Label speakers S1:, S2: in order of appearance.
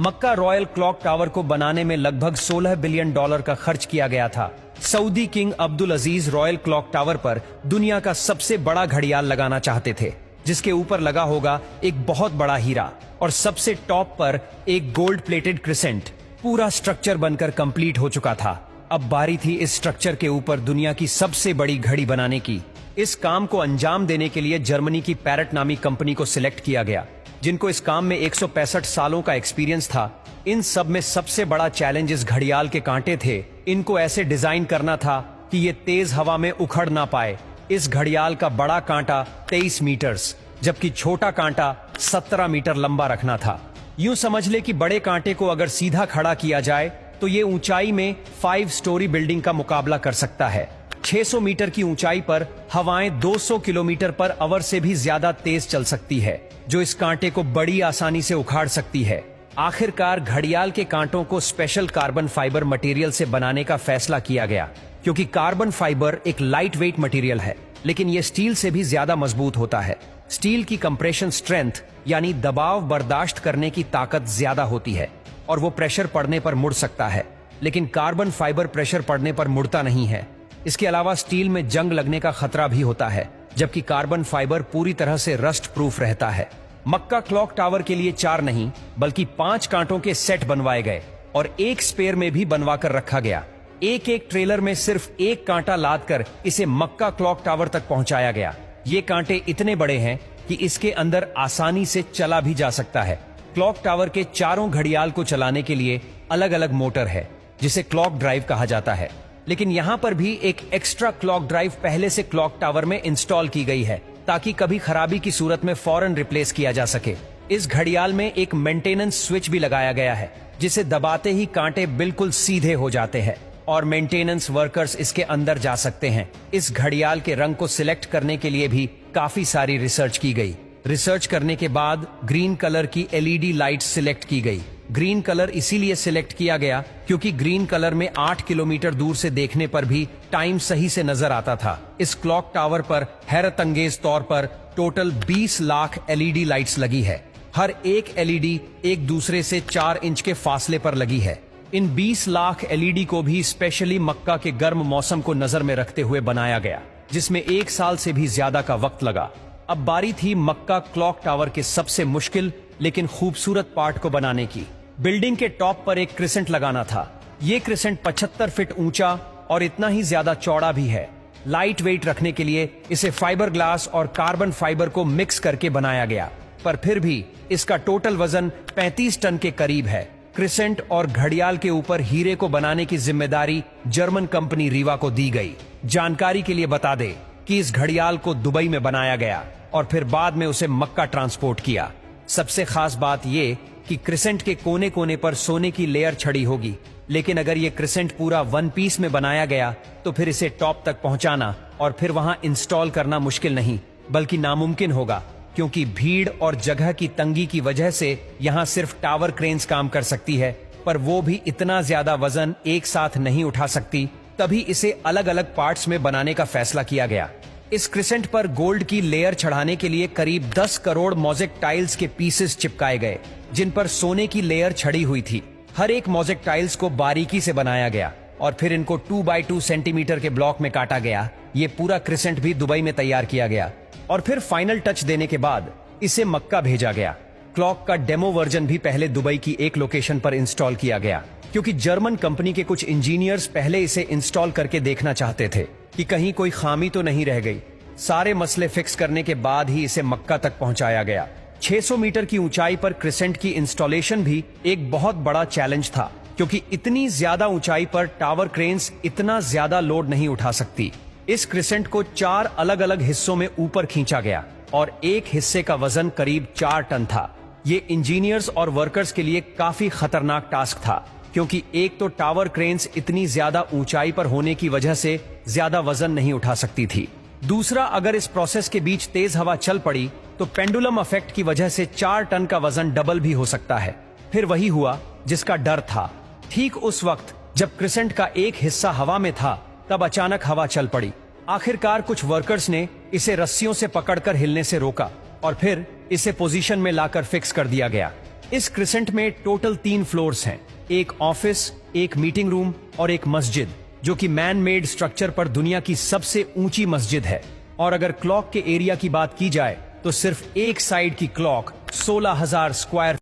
S1: मक्का royal clock tower को बनाने में लगभग $16 बिलियन का खर्च किया गया था। सऊदी किंग अब्दुल अजीज रॉयल क्लॉक टावर पर दुनिया का सबसे बड़ा घड़ियाल लगाना चाहते थे, जिसके ऊपर लगा होगा एक बहुत बड़ा हीरा और सबसे टॉप पर एक गोल्ड प्लेटेड क्रिसेंट। पूरा स्ट्रक्चर बनकर कंप्लीट हो चुका था। अब बारी थी इस स्ट्रक्चर के ऊपर दुनिया की सबसे बड़ी घड़ी बनाने की। इस काम को अंजाम देने के लिए जर्मनी की पैरेट नामी कंपनी को सिलेक्ट किया गया, जिनको इस काम में 165 सालों का एक्सपीरियंस था। इन सब में सबसे बड़ा चैलेंज इस घड़ियाल के कांटे थे। इनको ऐसे डिजाइन करना था कि ये तेज हवा में उखड़ ना पाए। इस घड़ियाल का बड़ा कांटा 23 मीटर्स, जबकि छोटा कांटा 17 मीटर लंबा रखना था। यूं समझ ले कि बड़े कांटे को अगर सीधा खड़ा किया जाए तो ये ऊंचाई में 5 स्टोरी बिल्डिंग का मुकाबला कर सकता है। 600 मीटर की ऊंचाई पर हवाएं 200 किलोमीटर पर आवर से भी ज्यादा तेज चल सकती है, जो इस कांटे को बड़ी आसानी से उखाड़ सकती है। आखिरकार घड़ियाल के कांटों को स्पेशल कार्बन फाइबर मटेरियल से बनाने का फैसला किया गया, क्योंकि कार्बन फाइबर एक लाइट वेट मटेरियल है, लेकिन यह स्टील से भी ज्यादा मजबूत होता है। स्टील की कंप्रेशन स्ट्रेंथ यानी दबाव बर्दाश्त करने की ताकत ज्यादा होती है और वो प्रेशर पड़ने पर मुड़ सकता है, लेकिन कार्बन फाइबर प्रेशर पड़ने पर मुड़ता नहीं है। इसके अलावा स्टील में जंग लगने का खतरा भी होता है, जबकि कार्बन फाइबर पूरी तरह से रस्ट प्रूफ रहता है। मक्का क्लॉक टावर के लिए 4 नहीं बल्कि 5 कांटों के सेट बनवाए गए और एक स्पेयर में भी बनवा कर रखा गया। एक एक ट्रेलर में सिर्फ एक कांटा लाद कर इसे मक्का क्लॉक टावर तक पहुंचाया गया। ये कांटे इतने बड़े हैं कि इसके अंदर आसानी से चला भी जा सकता है। क्लॉक टावर के चारों घड़ियाल को चलाने के लिए अलग अलग मोटर है, जिसे क्लॉक ड्राइव कहा जाता है, लेकिन यहाँ पर भी एक एक्स्ट्रा क्लॉक ड्राइव पहले से क्लॉक टावर में इंस्टॉल की गई है, ताकि कभी खराबी की सूरत में फौरन रिप्लेस किया जा सके। इस घड़ियाल में एक मेंटेनेंस स्विच भी लगाया गया है, जिसे दबाते ही कांटे बिल्कुल सीधे हो जाते हैं और मेंटेनेंस वर्कर्स इसके अंदर जा सकते हैं। इस घड़ियाल के रंग को सिलेक्ट करने के लिए भी काफी सारी रिसर्च की गई। रिसर्च करने के बाद ग्रीन कलर की LED लाइट सिलेक्ट की गई। ग्रीन कलर इसीलिए सिलेक्ट किया गया क्योंकि ग्रीन कलर में 8 किलोमीटर दूर से देखने पर भी टाइम सही से नजर आता था। इस क्लॉक टावर पर हैरतअंगेज तौर पर टोटल 20 लाख LED लाइट्स लगी है। हर एक LED एक दूसरे से 4 इंच के फासले पर लगी है। इन 20 लाख LED को भी स्पेशली मक्का के गर्म मौसम को नजर में रखते हुए बनाया गया, जिसमें 1 साल से भी ज्यादा का वक्त लगा। अब बारी थी मक्का क्लॉक टावर के सबसे मुश्किल लेकिन खूबसूरत पार्ट को बनाने की। बिल्डिंग के टॉप पर एक क्रिसेंट लगाना था। ये क्रिसेंट 75 फीट ऊंचा और इतना ही ज्यादा चौड़ा भी है। लाइट वेट रखने के लिए इसे फाइबर ग्लास और कार्बन फाइबर को मिक्स करके बनाया गया, पर फिर भी इसका टोटल वजन 35 टन के करीब है। क्रिसेंट और घड़ियाल के ऊपर हीरे को बनाने की जिम्मेदारी जर्मन कंपनी रीवा को दी गई। जानकारी के लिए बता दे कि इस घड़ियाल को दुबई में बनाया गया और फिर बाद में उसे मक्का ट्रांसपोर्ट किया। सबसे खास बात ये कि क्रिसेंट के कोने कोने पर सोने की लेयर छड़ी होगी, लेकिन अगर ये क्रिसेंट पूरा 1 पीस में बनाया गया तो फिर इसे टॉप तक पहुंचाना और फिर वहां इंस्टॉल करना मुश्किल नहीं बल्कि नामुमकिन होगा, क्योंकि भीड़ और जगह की तंगी की वजह से यहां सिर्फ टावर क्रेन्स काम कर सकती है, पर वो भी इतना ज्यादा वजन एक साथ नहीं उठा सकती। तभी इसे अलग अलग पार्ट्स में बनाने का फैसला किया गया। इस क्रिसेंट पर गोल्ड की लेयर चढ़ाने के लिए करीब 10 करोड़ मोज़ेक टाइल्स के पीसेस चिपकाए गए, जिन पर सोने की लेयर छड़ी हुई थी। हर एक मोज़ेक टाइल्स को बारीकी से बनाया गया और फिर इनको 2 बाई 2 सेंटीमीटर के ब्लॉक में काटा गया। ये पूरा क्रिसेंट भी दुबई में तैयार किया गया और फिर फाइनल टच देने के बाद इसे मक्का भेजा गया। क्लॉक का डेमो वर्जन भी पहले दुबई की एक लोकेशन पर इंस्टॉल किया गया, क्योंकि जर्मन कंपनी के कुछ इंजीनियर्स पहले इसे इंस्टॉल करके देखना चाहते थे कि कहीं कोई खामी तो नहीं रह गई। सारे मसले फिक्स करने के बाद ही इसे मक्का तक पहुंचाया गया। 600 मीटर की ऊंचाई पर क्रिसेंट की इंस्टॉलेशन भी एक बहुत बड़ा चैलेंज था, क्योंकि इतनी ज्यादा ऊंचाई पर टावर क्रेन्स इतना ज्यादा लोड नहीं उठा सकती। इस क्रिसेंट को 4 अलग अलग हिस्सों में ऊपर खींचा गया और एक हिस्से का वजन करीब 4 टन था। ये इंजीनियर्स और वर्कर्स के लिए काफी खतरनाक टास्क था, क्योंकि एक तो टावर क्रेन्स इतनी ज्यादा ऊंचाई पर होने की वजह से ज्यादा वजन नहीं उठा सकती थी। दूसरा, अगर इस प्रोसेस के बीच तेज हवा चल पड़ी तो पेंडुलम इफेक्ट की वजह से 4 टन का वजन डबल भी हो सकता है। फिर वही हुआ जिसका डर था। ठीक उस वक्त जब क्रिसेंट का एक हिस्सा हवा में था, तब अचानक हवा चल पड़ी। आखिरकार कुछ वर्कर्स ने इसे रस्सियों से पकड़कर हिलने से रोका और फिर इसे पोजीशन में लाकर फिक्स कर दिया गया। इस क्रिसेंट में टोटल 3 फ्लोर्स हैं, एक ऑफिस, एक मीटिंग रूम और एक मस्जिद, जो कि मैन मेड स्ट्रक्चर पर दुनिया की सबसे ऊंची मस्जिद है। और अगर क्लॉक के एरिया की बात की जाए तो सिर्फ एक साइड की क्लॉक 16,000 स्क्वायर